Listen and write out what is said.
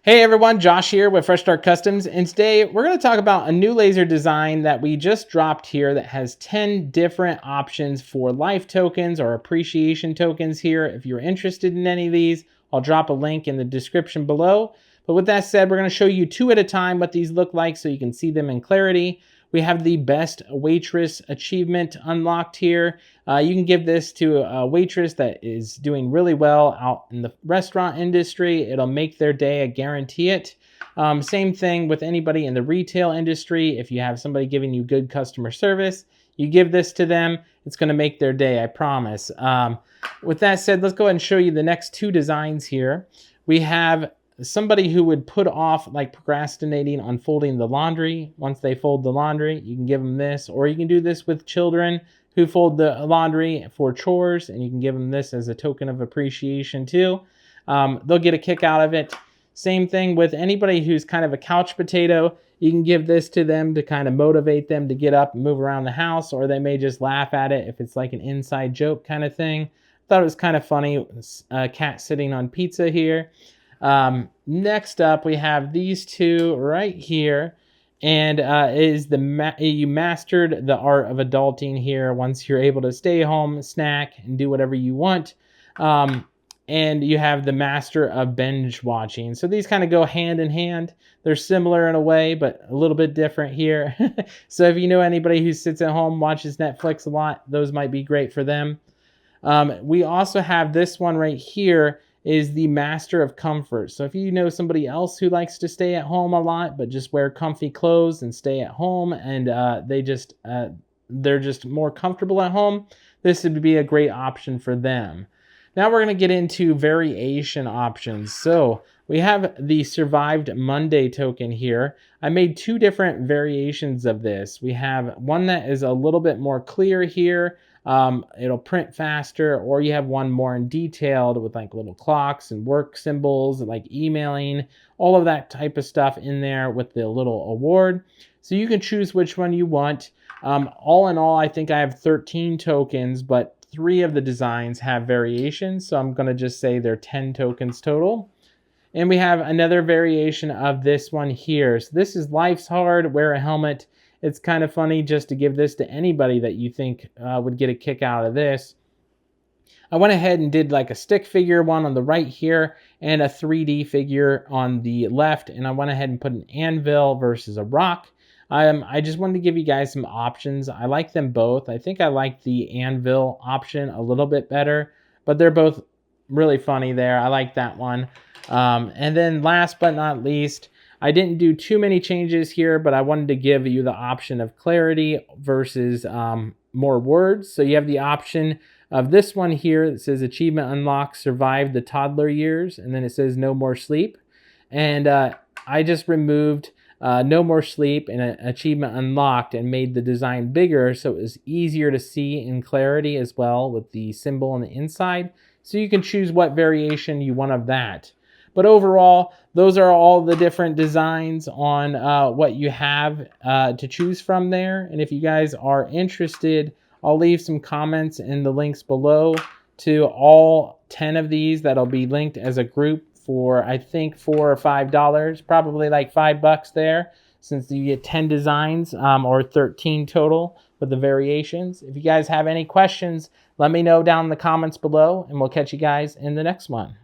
Hey everyone, Josh here with Fresh Start Customs, and today we're going to talk about a new laser design that we just dropped here that has 10 different options for life tokens or appreciation tokens here. If you're interested in any of these, I'll drop a link in the description below. But with that said, we're going to show you two at a time what these look like so you can see them in clarity. We have the Best Waitress Achievement unlocked here. You can give this to a waitress that is doing really well out in the restaurant industry. It'll make their day, I guarantee it. Same thing with anybody in the retail industry. If you have somebody giving you good customer service, you give this to them, it's going to make their day, I promise. With that said, let's go ahead and show you the next two designs here. We have somebody who would put off like procrastinating on folding the laundry. Once they fold the laundry, you can give them this, or you can do this with children who fold the laundry for chores, and you can give them this as a token of appreciation too. They'll get a kick out of it. Same thing with anybody who's kind of a couch potato. You can give this to them to kind of motivate them to get up and move around the house, or they may just laugh at it if it's like an inside joke kind of thing. Thought it was kind of funny. A cat sitting on pizza here. Next up, we have these two right here, and you mastered the art of adulting here once you're able to stay home, snack, and do whatever you want. And you have the master of binge watching. So these kind of go hand in hand. They're similar in a way, but a little bit different here. So if you know anybody who sits at home, watches Netflix a lot, those might be great for them. We also have this one right here, is the master of comfort. So if you know somebody else who likes to stay at home a lot, but just wear comfy clothes and stay at home, and they're just more comfortable at home, this would be a great option for them. Now we're going to get into variation options. So we have the Survived Monday token here. I made two different variations of this. We have one that is a little bit more clear here. It'll print faster, or you have one more in detailed with like little clocks and work symbols, like emailing, all of that type of stuff in there with the little award. So you can choose which one you want. All in all, I think I have 13 tokens, but 3 of the designs have variations. So I'm going to just say they're 10 tokens total. And we have another variation of this one here. So this is Life's Hard, Wear a Helmet. It's kind of funny just to give this to anybody that you think would get a kick out of this. I went ahead and did like a stick figure one on the right here and a 3D figure on the left. And I went ahead and put an anvil versus a rock. I just wanted to give you guys some options. I like them both. I think I like the anvil option a little bit better, but they're both really funny there. I like that one. And then last but not least, I didn't do too many changes here, but I wanted to give you the option of clarity versus more words. So you have the option of this one here that says Achievement Unlocked, Survived the Toddler Years, and then it says No More Sleep. And I just removed No More Sleep and Achievement Unlocked and made the design bigger so it was easier to see in clarity as well with the symbol on the inside. So you can choose what variation you want of that. But overall, those are all the different designs on what you have to choose from there. And if you guys are interested, I'll leave some comments in the links below to all 10 of these that'll be linked as a group for, I think, $4 or $5, probably like $5 there, since you get 10 designs or 13 total with the variations. If you guys have any questions, let me know down in the comments below, and we'll catch you guys in the next one.